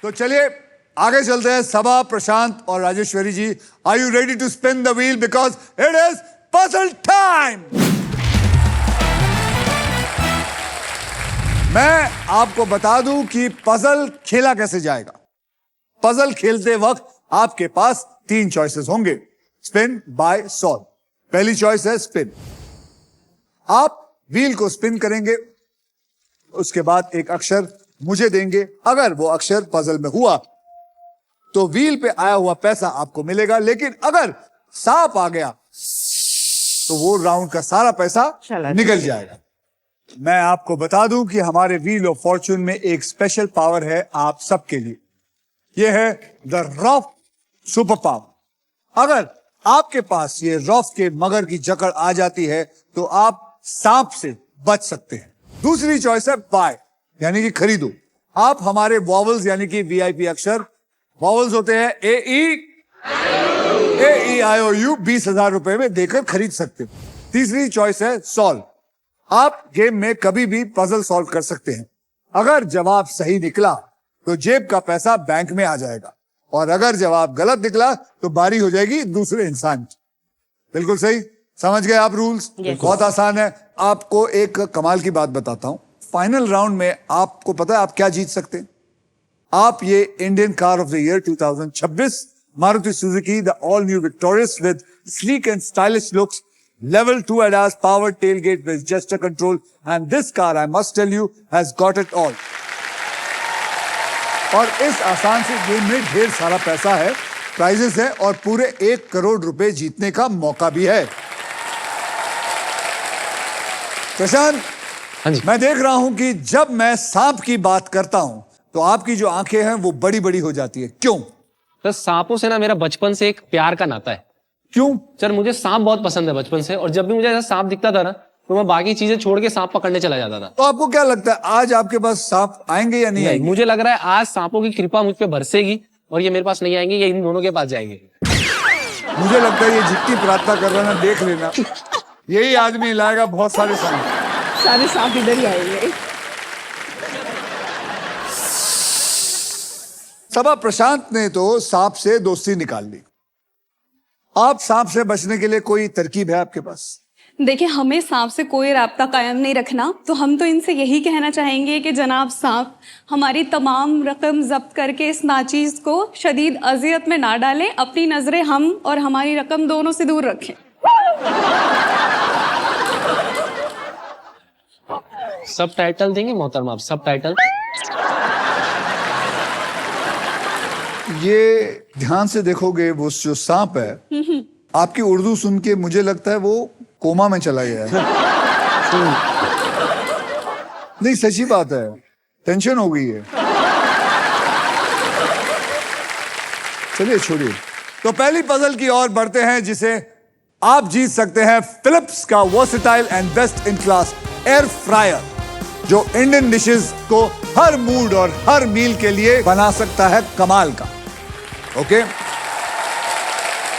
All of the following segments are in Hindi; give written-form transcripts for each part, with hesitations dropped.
तो चलिए आगे चलते हैं। सबा, प्रशांत और Rajeshwari ji, are you ready to spin the wheel because it is puzzle time. मैं आपको बता दूं कि पजल खेला कैसे जाएगा। पजल खेलते वक्त आपके पास 3 चॉइसेस होंगे, स्पिन, बाय, सॉल्व। पहली चॉइस है स्पिन। आप व्हील को स्पिन करेंगे, उसके बाद एक अक्षर मुझे देंगे। अगर वो अक्षर पजल में हुआ तो व्हील पे आया हुआ पैसा आपको मिलेगा, लेकिन अगर सांप आ गया तो वो राउंड का सारा पैसा निकल जाएगा। मैं आपको बता दूं कि हमारे व्हील ऑफ फॉर्च्यून में एक स्पेशल पावर है आप सबके लिए। यह है द रॉफ सुपर पावर। अगर आपके पास ये रॉफ के मगर की जकड़ आ जाती है तो आप सांप से बच सकते हैं। दूसरी चॉइस है बाय, यानी कि खरीदो। आप हमारे वॉवल्स यानी कि वीआईपी अक्षर, वॉवल्स होते हैं AEIOU 20,000 रुपए में देकर खरीद सकते हो। तीसरी चॉइस है सॉल्व। आप गेम में कभी भी पजल सॉल्व कर सकते हैं। अगर जवाब सही निकला तो जेब का पैसा बैंक में आ जाएगा, और अगर जवाब गलत निकला तो बारी हो जाएगी दूसरे इंसान की। बिल्कुल सही, समझ गए आप रूल्स? बहुत आसान है। आपको एक कमाल की बात बताता हूं। फाइनल राउंड में आपको पता है आप क्या जीत सकते हैं? आप ये Indian car of the year 2026 Maruti Suzuki the all new victorious with sleek and stylish looks, level 2 ADAS, power tailgate with gesture control, and this car, I must tell you, has got it all. और इस आसान से गेम में ढेर सारा पैसा है, प्राइजेस है और पूरे 1 करोड़ रुपए जीतने का मौका भी है। प्रशांत, मैं देख रहा हूं कि जब मैं सांप की बात करता हूं तो आपकी जो आंखें हैं वो बड़ी बड़ी हो जाती है, क्यों? तो सांपों से ना मेरा बचपन से एक प्यार का नाता है। क्यों? सर मुझे सांप बहुत पसंद है बचपन से, और जब भी मुझे ऐसा सांप दिखता था ना तो मैं बाकी चीजें छोड़ के सांप पकड़ने चला जाता था। तो आपको क्या लगता है आज आपके पास सांप आएंगे या नहीं आएंगे? मुझे लग रहा है आज सांपों की कृपा मुझ पे बरसेगी और ये मेरे पास नहीं आएंगे, ये इन दोनों के पास जाएंगे। मुझे लगता है ये जितनी प्रार्थना कर रहा है ना, देख लेना यही आदमी लाएगा बहुत सारे सांप। सारे सांप इधर ही आएंगे। सबा, प्रशांत ने तो सांप से दोस्ती निकाल ली। आप सांप से बचने के लिए कोई तरकीब है आपके पास? देखिए, हमें सांप से कोई राब्ता कायम नहीं रखना, तो हम तो इनसे यही कहना चाहेंगे कि जनाब सांप, हमारी तमाम रकम जब्त करके इस नाचीज को शदीद अजियत में ना डालें। अपनी नजरें हम और हमारी रकम दोनों से दूर रखें। सब टाइटल देंगे मोहतरमा आप? सब टाइटल? ये ध्यान से देखोगे वो जो सांप है, आपकी उर्दू सुन के मुझे लगता है वो कोमा में चला गया है। नहीं, सच्ची बात है, टेंशन हो गई है। चलिए छोड़िए। तो पहली पजल की ओर बढ़ते हैं, जिसे आप जीत सकते हैं फिलिप्स का versatile and best in class air fryer, जो इंडियन डिशेस को हर मूड और हर मील के लिए बना सकता है कमाल का। ओके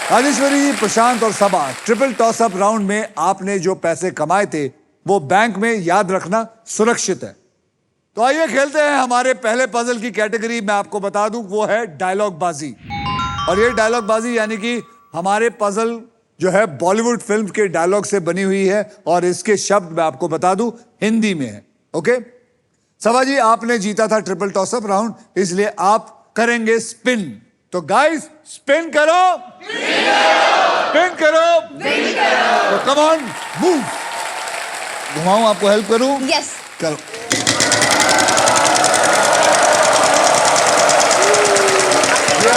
राजेश्वरी जी, प्रशांत और सबा, ट्रिपल टॉस अप राउंड में आपने जो पैसे कमाए थे वो बैंक में, याद रखना, सुरक्षित है। तो आइए खेलते हैं हमारे पहले पजल की कैटेगरी। मैं आपको बता दूं वो है डायलॉग बाजी, और ये डायलॉग बाजी यानी कि हमारे पजल जो है बॉलीवुड फिल्म के डायलॉग से बनी हुई है, और इसके शब्द मैं आपको बता दूं हिंदी में है। ओके सबा जी, आपने जीता था ट्रिपल टॉस अप राउंड, इसलिए आप करेंगे स्पिन। तो गाइस, स्पिन करो, स्पिन करो, तो कम ऑन, मूव। घुमाऊं, आपको हेल्प करूं? यस, करो। ये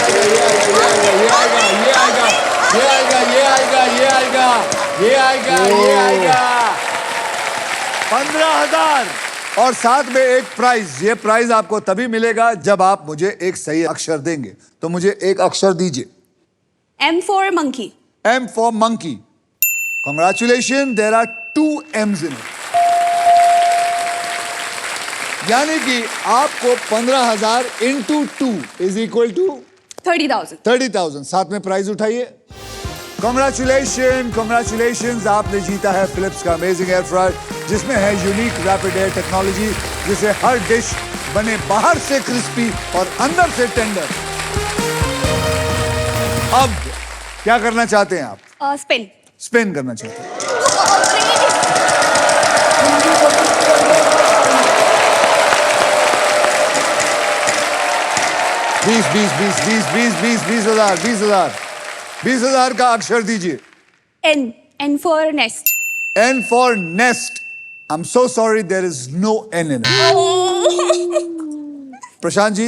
आएगा, ये आएगा, ये आएगा, ये आएगा, ये आएगा, ये आएगा, ये आएगा, ये आएगा, ये आएगा। 15,000 और साथ में एक प्राइज। ये प्राइज आपको तभी मिलेगा जब आप मुझे एक सही अक्षर देंगे। तो मुझे एक अक्षर दीजिए। M for monkey. M for monkey. Congratulations, there are 2 M's in it. यानी कि आपको 15,000 into 2 is equal to 30,000. 30,000। साथ में प्राइज उठाइए। Congratulations, congratulations, आपने जीता है फिलिप्स का अमेजिंग एयर फ्रायर, जिसमें है यूनिक रैपिड एयर टेक्नोलॉजी, जिसे हर डिश बने बाहर से क्रिस्पी और अंदर से टेंडर। अब क्या करना चाहते हैं आप? स्पिन। स्पिन करना चाहते हैं। 20,000 का अक्षर दीजिए। N. N for nest. N for nest. I'm so sorry, there is no N in it. Prashant ji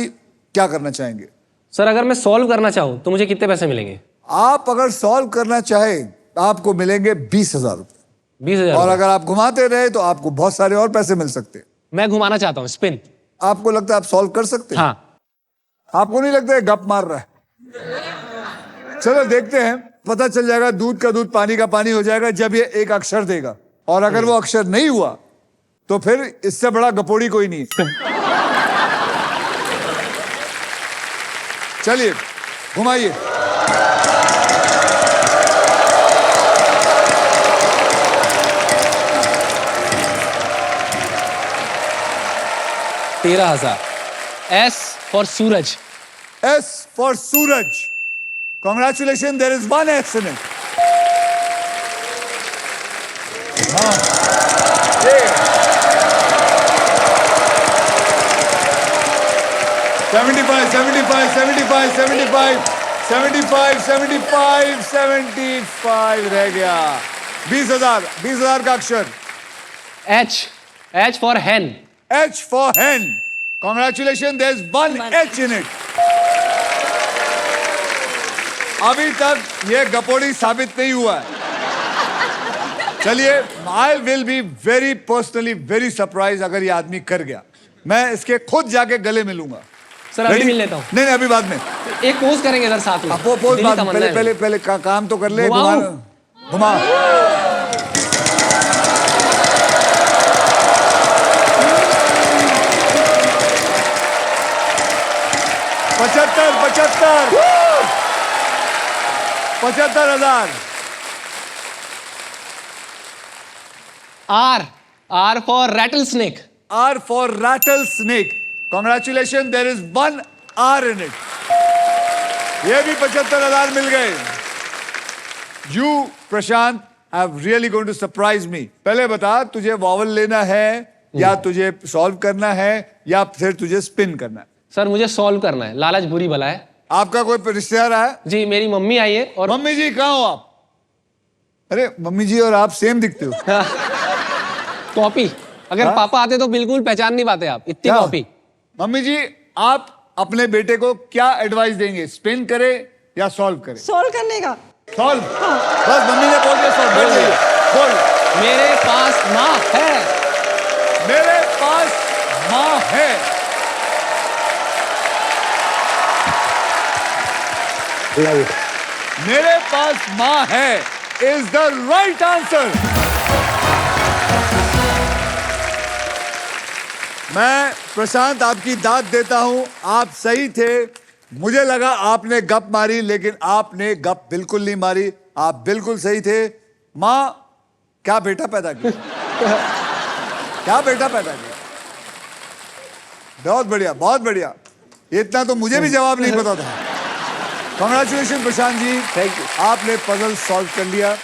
क्या करना चाहेंगे? सर अगर मैं सॉल्व करना चाहूँ तो मुझे कितने पैसे मिलेंगे? आप अगर सॉल्व करना चाहें आपको मिलेंगे 20,000 रुपए। 20,000। और अगर आप घुमाते रहे तो आपको बहुत सारे और पैसे मिल सकते हैं। मैं घुमाना चाहता हूँ, स्पिन। आपको लगता है आप सॉल्व कर सकते हैं? हाँ। आपको नहीं लगता है गप मार रहा है? चलो देखते हैं, पता चल जाएगा। दूध का दूध पानी का पानी हो जाएगा जब ये एक अक्षर देगा, और अगर वो अक्षर नहीं हुआ तो फिर इससे बड़ा गपोड़ी कोई नहीं है। चलिए घुमाइए। $13,000। S for Suraj. S for Suraj. Congratulations, there is one S in it. हाँ। Yeah. 75, 75, 75, 75, 75, 75, 75 रह गया। 20,000 का अक्षर। H for hen। H for hen. Congratulations, there's one H in it. अभी तक ये गपोड़ी साबित नहीं हुआ है। चलिए, I will be very personally very surprised अगर ये आदमी कर गया। मैं इसके खुद जाके गले मिलूंगा। सर अभी मिल लेता हूँ। नहीं अभी बाद में। एक पोज करेंगे सर साथ में। पोज बाद में, पहले काम तो कर ले। घुमा। 75,000। R for rattlesnake। R for rattlesnake. Congratulations, there is one R in it. ये भी 75,000 मिल गए। You, Prashant, have really going to surprise me. पहले बता, तुझे वॉवल लेना है या तुझे सॉल्व करना है या फिर तुझे स्पिन करना है? सर मुझे सॉल्व करना है, लालच बुरी बला है। आपका कोई रिश्तेदार आया? जी मेरी मम्मी आई है। और मम्मी जी कहाँ हो आप? अरे मम्मी जी और आप सेम दिखते हो। कॉपी। अगर हाँ? पापा आते तो बिल्कुल पहचान नहीं पाते आप, इतनी कॉपी। मम्मी जी आप अपने बेटे को क्या एडवाइस देंगे, स्पिन करे या सॉल्व करे? सॉल्व करने का। सॉल्व। बस मम्मी ने बोल दिया सॉल्व। बोल। मेरे पास माँ है। मेरे पास माँ है। मेरे पास माँ है इज द राइट आंसर। मैं प्रशांत आपकी दाद देता हूं, आप सही थे। मुझे लगा आपने गप मारी, लेकिन आपने गप बिल्कुल नहीं मारी। आप बिल्कुल सही थे। माँ क्या बेटा पैदा किया। क्या बेटा पैदा किया। बहुत बढ़िया, बहुत बढ़िया। इतना तो मुझे भी जवाब नहीं पता था। Congratulation Prashant ji, thank you. आपने पजल सॉल्व कर लिया।